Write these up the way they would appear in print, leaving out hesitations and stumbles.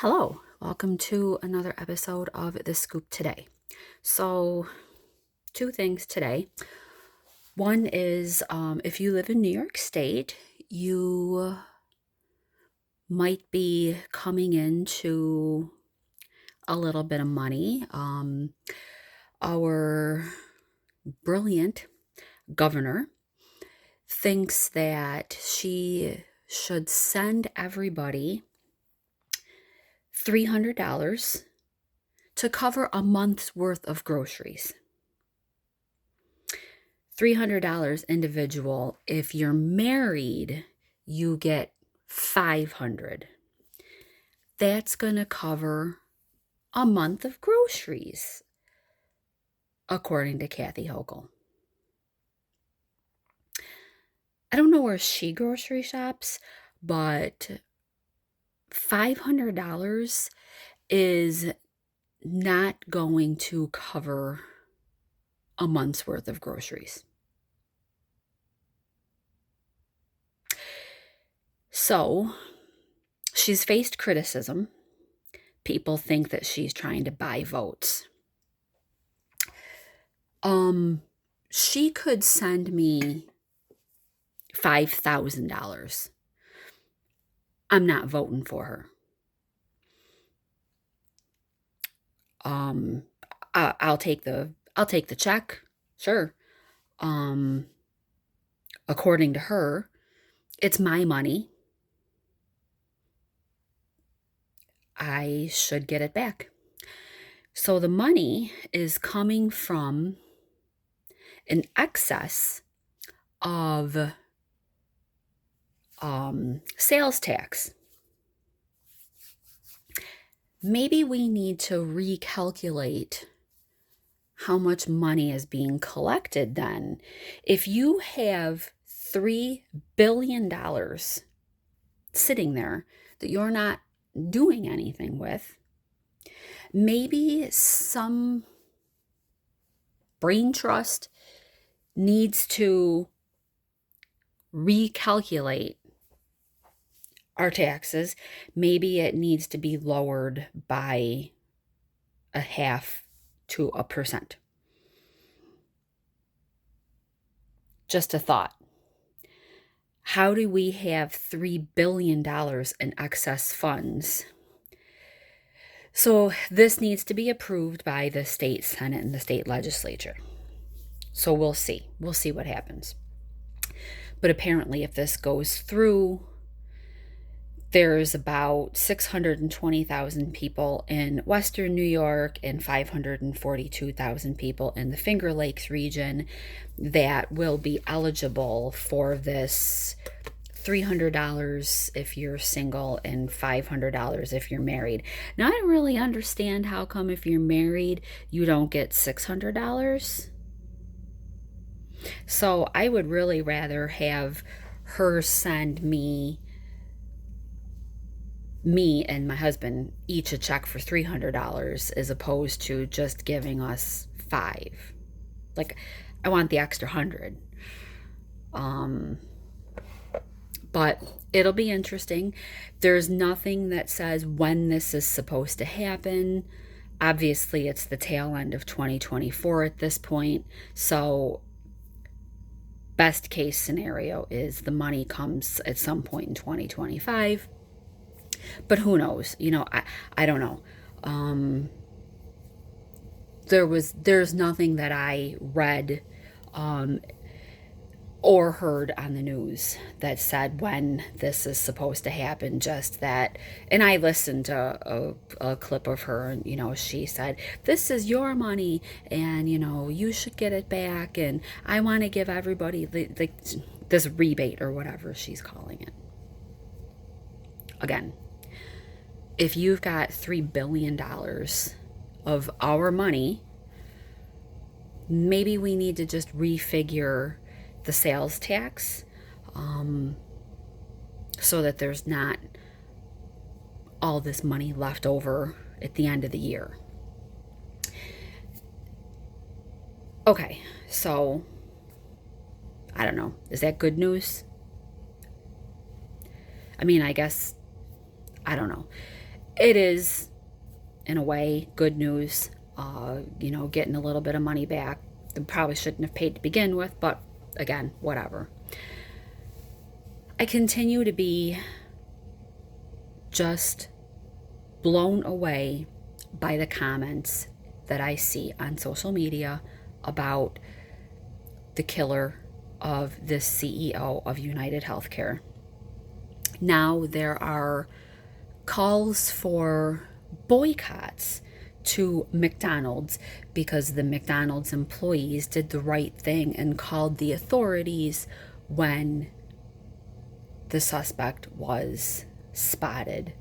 Hello, welcome to another episode of The Scoop Today. So, two things today. One is if you live in New York State, you might be coming into a little bit of money. Our brilliant governor thinks that she should send everybody $300 to cover a month's worth of groceries. $300 individual. If you're married, you get $500. That's going to cover a month of groceries, according to Kathy Hochul. I don't know where she grocery shops, but $500 is not going to cover a month's worth of groceries. So she's faced criticism. People think that she's trying to buy votes. She could send me $5,000. I'm not voting for her. I'll take the check, sure. According to her, it's my money. I should get it back. So the money is coming from an excess of sales tax. Maybe we need to recalculate how much money is being collected then. If you have $3 billion sitting there that you're not doing anything with, maybe some brain trust needs to recalculate our taxes. Maybe it needs to be lowered by 0.5% to 1%. Just a thought. How do we have $3 billion in excess funds? So this needs to be approved by the state Senate and the state legislature. So we'll see. We'll see what happens. But apparently, if this goes through, there's about 620,000 people in Western New York and 542,000 people in the Finger Lakes region that will be eligible for this $300 if you're single and $500 if you're married. Now, I don't really understand how come if you're married, you don't get $600. So I would really rather have her send me and my husband each a check for $300 as opposed to just giving us $5. Like, I want the extra $100. But it'll be interesting. There's nothing that says when this is supposed to happen. Obviously, it's the tail end of 2024 at this point. So best case scenario is the money comes at some point in 2025. But who knows? I don't know. There's nothing that I read or heard on the news that said when this is supposed to happen. Just that, and I listened to a clip of her, and she said, this is your money and you should get it back, and I want to give everybody this rebate or whatever she's calling it. Again, if you've got $3 billion of our money, maybe we need to just refigure the sales tax so that there's not all this money left over at the end of the year. Okay, so I don't know. Is that good news? I mean, I guess, I don't know. it is, in a way, good news, getting a little bit of money back. They probably shouldn't have paid to begin with, but again, whatever. I continue to be just blown away by the comments that I see on social media about the killer of this CEO of United Healthcare. Now there are calls for boycotts to McDonald's because the McDonald's employees did the right thing and called the authorities when the suspect was spotted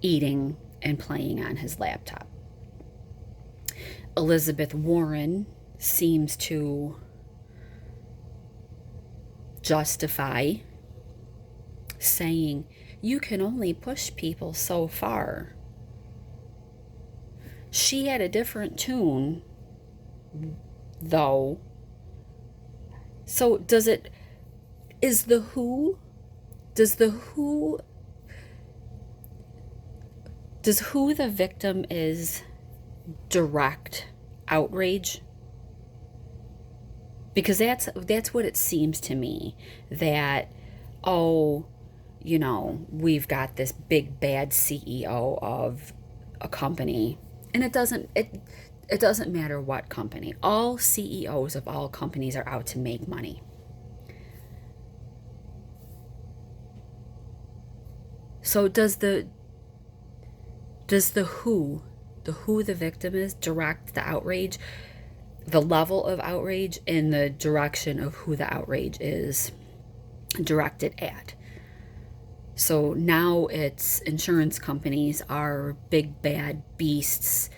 eating and playing on his laptop. Elizabeth Warren seems to justify saying you can only push people so far. She had a different tune, though. So does the who the victim is direct outrage? Because that's what it seems to me, that, we've got this big bad CEO of a company, and it doesn't matter what company. All CEOs of all companies are out to make money. So does the who the victim is direct the outrage, the level of outrage in the direction of who the outrage is directed at? So now it's insurance companies are big bad beasts,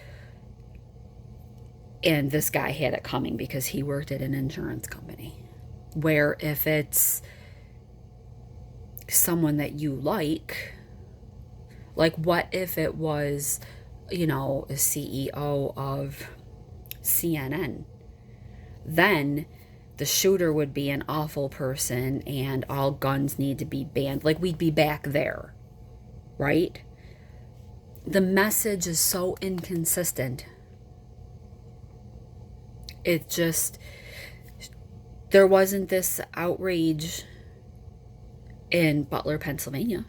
and this guy had it coming because he worked at an insurance company. Where if it's someone that you like what if it was, a CEO of CNN? Then the shooter would be an awful person and all guns need to be banned. Like, we'd be back there, right? The message is so inconsistent. It just, there wasn't this outrage in Butler, Pennsylvania.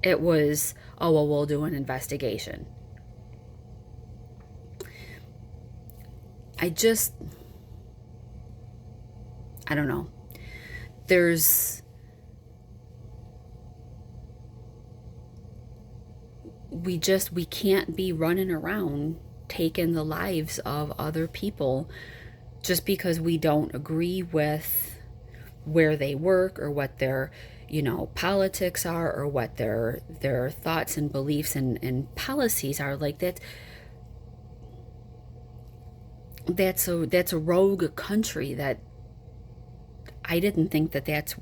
It was, oh, well, we'll do an investigation. I don't know. We can't be running around taking the lives of other people just because we don't agree with where they work or what their politics are, or what their thoughts and beliefs and policies are. Like, that's a rogue country that I didn't think that's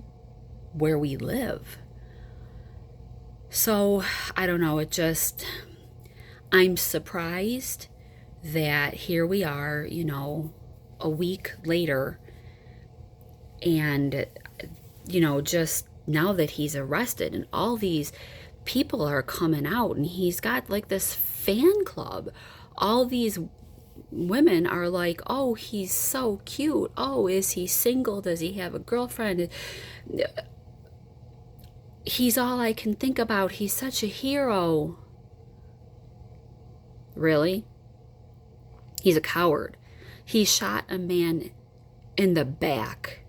where we live. So I don't know, I'm surprised that here we are, a week later, and just now that he's arrested and all these people are coming out and he's got like this fan club, all these women are like, oh, he's so cute, oh, is he single, does he have a girlfriend, he's all I can think about, he's such a hero. Really? He's a coward. He shot a man in the back.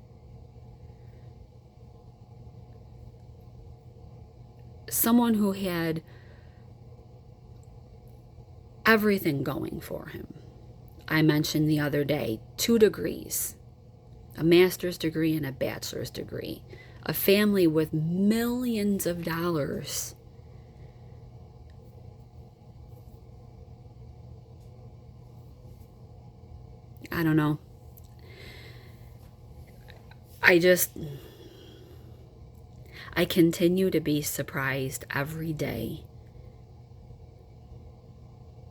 Someone who had everything going for him. I mentioned the other day, 2 degrees, a master's degree and a bachelor's degree, a family with millions of dollars. I don't know. I continue to be surprised every day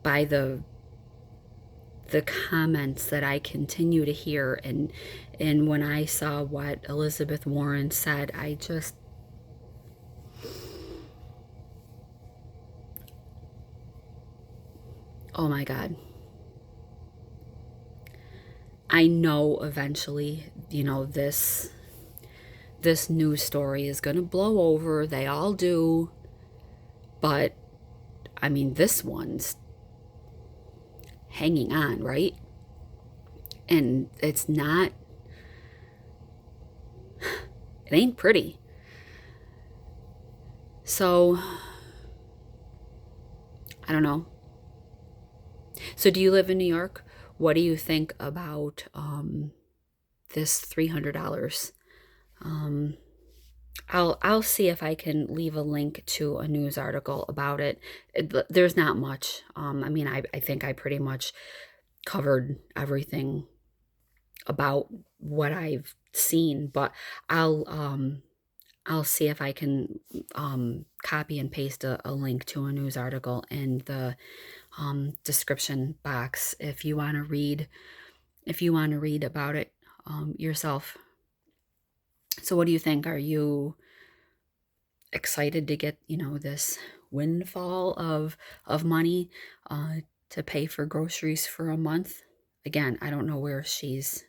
by the comments that I continue to hear, and when I saw what Elizabeth Warren said, Oh my God. I know eventually, this news story is going to blow over. They all do. But I mean, this one's hanging on, right? And it's not, it ain't pretty. So, I don't know. So, do you live in New York? What do you think about this $300? Um, I'll see if I can leave a link to a news article about it. There's not much. I mean, I think I pretty much covered everything about what I've seen, but I'll um I'll see if I can copy and paste a link to a news article in the description box if you want to read about it yourself. So what do you think? Are you excited to get, this windfall of money uh, to pay for groceries for a month? Again, I don't know where she's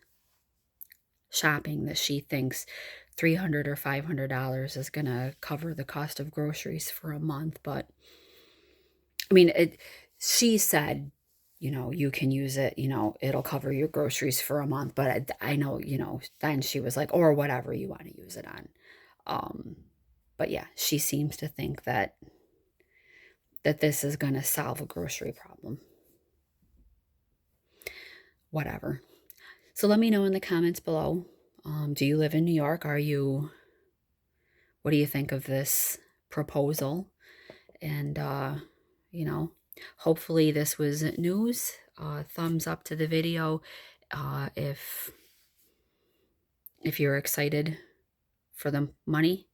shopping that she thinks $300 or $500 is going to cover the cost of groceries for a month. But I mean, she said, you can use it, it'll cover your groceries for a month. But I know, then she was like, or whatever you want to use it on. Um, but yeah, she seems to think that this is going to solve a grocery problem. Whatever. So let me know in the comments below. Do you live in New York? What do you think of this proposal? And, hopefully this was news. Thumbs up to the video if you're excited for the money.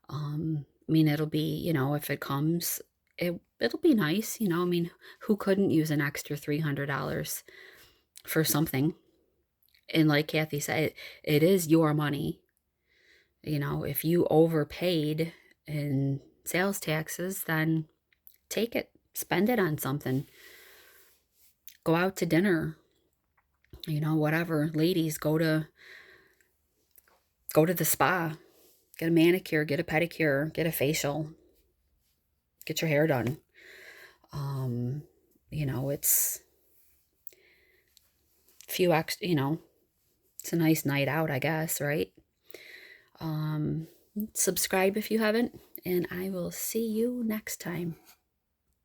I mean, it'll be, if it comes, it'll be nice, I mean, who couldn't use an extra $300 for something? And like Kathy said, it is your money. If you overpaid in sales taxes, then take it, spend it on something. Go out to dinner, whatever. Ladies, go to the spa, get a manicure, get a pedicure, get a facial, get your hair done. It's few extra, it's a nice night out, I guess, right? Subscribe if you haven't, and I will see you next time.